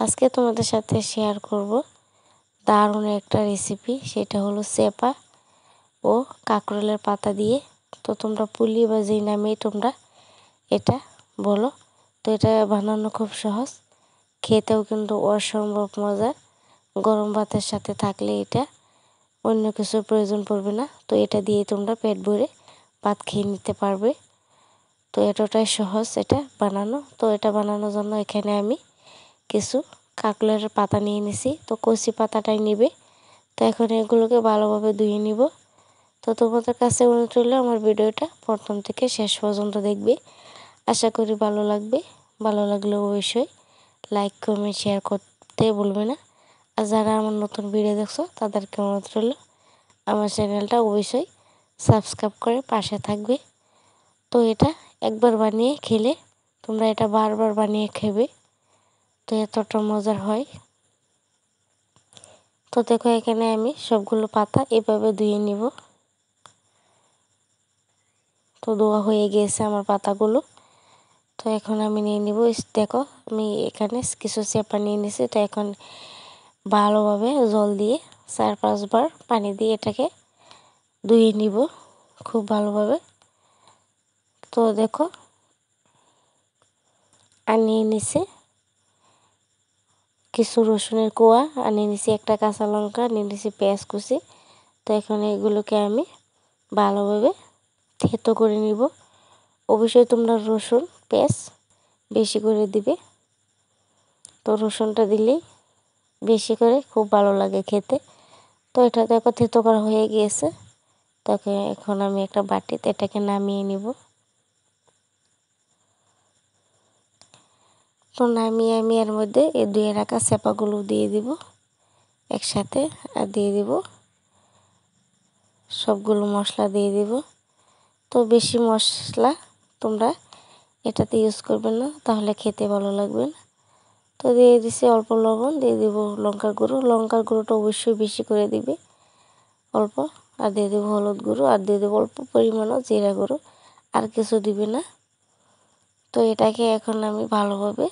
আজকে তোমাদের সাথে শেয়ার করব দারুণ একটা রেসিপি। সেটা হলো সেপা ও কাঁকরোলের পাতা দিয়ে। তো তোমরা পুলি বা যেই নামেই তোমরা এটা বলো। তো এটা বানানো খুব সহজ, খেতেও কিন্তু অসম্ভব মজার। গরম ভাতের সাথে থাকলে এটা অন্য কিছুর প্রয়োজন পড়বে না। তো এটা দিয়ে তোমরা পেট ভরে ভাত খেয়ে নিতে পারবে। তো এতটাই সহজ এটা বানানো। তো এটা বানানোর জন্য এখানে আমি কিছু কাঁকরোলের পাতা নিয়ে নিছি। তো কচি পাতাটাই নিবে। তো এখন এগুলোকে ভালোভাবে ধুয়ে নিব। তো তোমাদের কাছে অনুরোধ রইল আমার ভিডিওটা প্রথম থেকে শেষ পর্যন্ত দেখবে। আশা করি ভালো লাগবে। ভালো লাগলে অবশ্যই লাইক কমেন্ট শেয়ার করতে ভুলবে না। আর যারা আমার নতুন ভিডিও দেখছো তাদেরকে অনুরোধ রইল আমার চ্যানেলটা অবশ্যই সাবস্ক্রাইব করে পাশে থাকবে। তো এটা একবার বানিয়ে খেলে তোমরা এটা বারবার বানিয়ে খাবে। তো এতটা মজার হয়। তো দেখো এখানে আমি সবগুলো পাতা এভাবে ধুয়ে নিব। তো ধোয়া হয়ে গিয়েছে আমার পাতাগুলো। তো এখন আমি নিয়ে নিব। দেখো আমি এখানে কিছু চেপা নিয়ে নিছি। তো এখন ভালোভাবে জল দিয়ে 4-5 বার পানি দিয়ে এটাকে ধুয়ে নিব খুব ভালোভাবে। তো দেখো আর নিয়ে নিছি কিছু রসুনের কোয়া, আর নিয়ে নিছি একটা কাঁচা লঙ্কা, নিয়ে নিছি পেঁয়াজ কুচি। তো এখন এগুলোকে আমি ভালোভাবে থেতো করে নিব। অবশ্যই তোমরা রসুন পেঁয়াজ বেশি করে দিবে। তো রসুনটা দিলেই বেশি করে খুব ভালো লাগে খেতে। তো এটা দেখো থেতো করা হয়ে গিয়েছে। তাকে এখন আমি একটা বাটিতে এটাকে নামিয়ে নিব। তো নামিয়ে আমি এর মধ্যে এই ধুয়ে রাখা চেপাগুলো দিয়ে দিব একসাথে। আর দিয়ে দিব সবগুলো মশলা দিয়ে দিব। তো বেশি মশলা তোমরা এটাতে ইউজ করবে না, তাহলে খেতে ভালো লাগবে না। তো দিয়ে দিছি অল্প লবণ, দিয়ে দিব লঙ্কার গুঁড়ো। লঙ্কার গুঁড়োটা অবশ্যই বেশি করে দিবে অল্প। আর দিয়ে দেবো হলুদ গুঁড়ো, আর দিয়ে দেবো অল্প পরিমাণও জিরা গুঁড়ো। আর কিছু দিবে না। তো এটাকে এখন আমি ভালোভাবে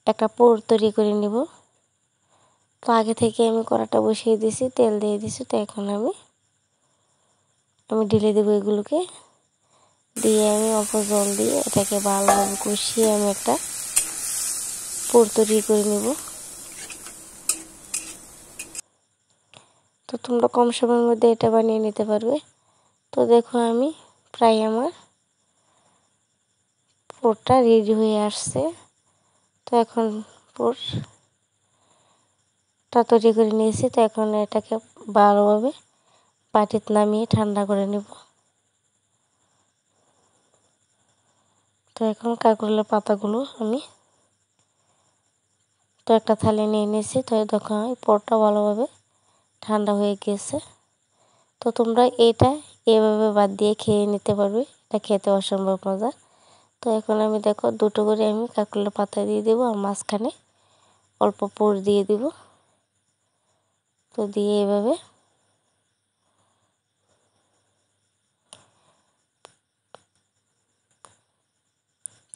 একটা পুর তৈরি করে নিব। তো আগে থেকে আমি কড়াটা বসিয়ে দিয়েছি, তেল দিয়ে দিছি। তো এখন আমি ঢেলে দেবো এগুলোকে। দিয়ে আমি অল্প জল দিয়ে এটাকে ভালোভাবে কষিয়ে আমি একটা পুর তৈরি করে নেব। তো তোমরা কম সময়ের মধ্যে এটা বানিয়ে নিতে পারবে। তো দেখো আমি প্রায় আমার পুরটা রেডি হয়ে আসছে। তো এখন পুরটা তৈরি করে নিয়েছি। তো এখন এটাকে ভালোভাবে বাটিতে নামিয়ে ঠান্ডা করে নেব। তো এখন কাঁকরোলের পাতাগুলো আমি তো একটা থালি নিয়ে নিয়েছি। তো দেখো পুরটা ভালোভাবে ঠান্ডা হয়ে গিয়েছে। তো তোমরা এটা এভাবে বাদ দিয়ে খেয়ে নিতে পারবে। এটা খেতে অসম্ভব মজা। তো এখন আমি দেখো দুটো করে আমি কাঁকরোলের পাতা দিয়ে দেবো, আর মাঝখানে অল্প পুর দিয়ে দিব। তো দিয়ে এভাবে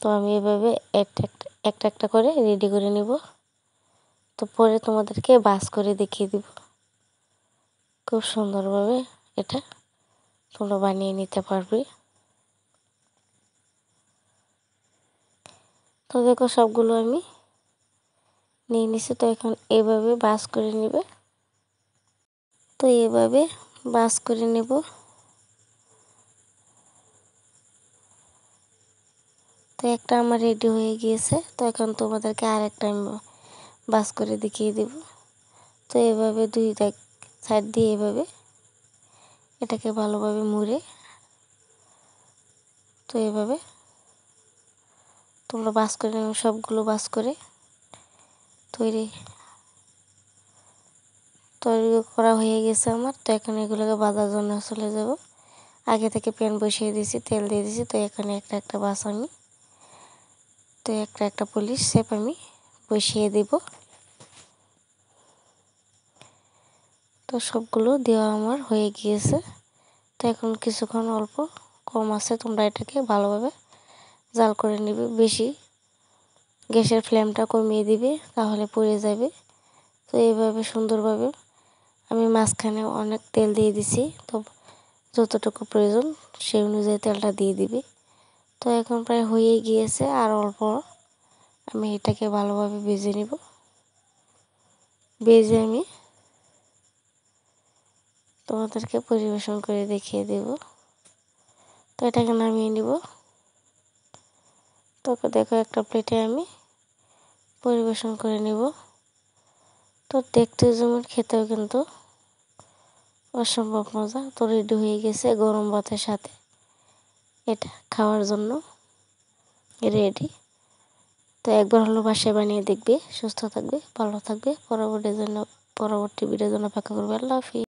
তো আমি এভাবে একটা একটা করে রেডি করে নিব। তো পরে তোমাদেরকে বাস করে দেখিয়ে দিব। খুব সুন্দরভাবে এটা তোমরা বানিয়ে নিতে পারবে। তো দেখো সবগুলো আমি নিয়ে নিছি। তো এখন এইভাবে বাস করে নেবে। তো এইভাবে বাস করে নেব। তো একটা আমার রেডি হয়ে গিয়েছে। তো এখন তোমাদেরকে আরেকটা আমি বাস করে দেখিয়ে দেব। তো এভাবে দুই সাইড দিয়ে এভাবে এটাকে ভালোভাবে মুড়ে তো এভাবে তোমরা বাস করে নেবে। সবগুলো বাস করে তৈরি করা হয়ে গেছে আমার। তো এখন এগুলোকে ভাজার জন্য চলে যাব। আগে থেকে প্যান বসিয়ে দিয়েছি, তেল দিয়ে দিয়েছি। তো এখানে একটা একটা বাস আমি তো একটা একটা পুলিশ শেপ আমি বসিয়ে দেব। তো সবগুলো দেওয়া আমার হয়ে গিয়েছে। তো এখন কিছুক্ষণ অল্প কম আছে, তোমরা এটাকে ভালোভাবে জাল করে নেবে। বেশি গ্যাসের ফ্লেমটা কমিয়ে দিবে, তাহলে পুড়ে যাবে। তো এইভাবে সুন্দরভাবে আমি মাঝখানে অনেক তেল দিয়ে দিছি, তো যতটুকু প্রয়োজন সেই অনুযায়ী তেলটা দিয়ে দিবে। তো এখন প্রায় হয়েই গিয়েছে, আর অল্প আমি এটাকে ভালোভাবে ভেজে নিব। ভেজে আমি তোমাদেরকে পরিবেশন করে দেখিয়ে দেব। তো এটাকে নামিয়ে নিব। তো দেখো একটা প্লেটে আমি পরিবেশন করে নিব। তো দেখতে যেমন, খেতেও কিন্তু অসম্ভব মজা। তো রেডি হয়ে গেছে গরম ভাতের সাথে, এটা খাওয়ার জন্য রেডি। তো একবার হলো বাসায় বানিয়ে দেখবে, সুস্থ থাকবে, ভালো থাকবে। পরবর্তী ভিডিওর জন্য অপেক্ষা করবে। আল্লাহ হাফিজ।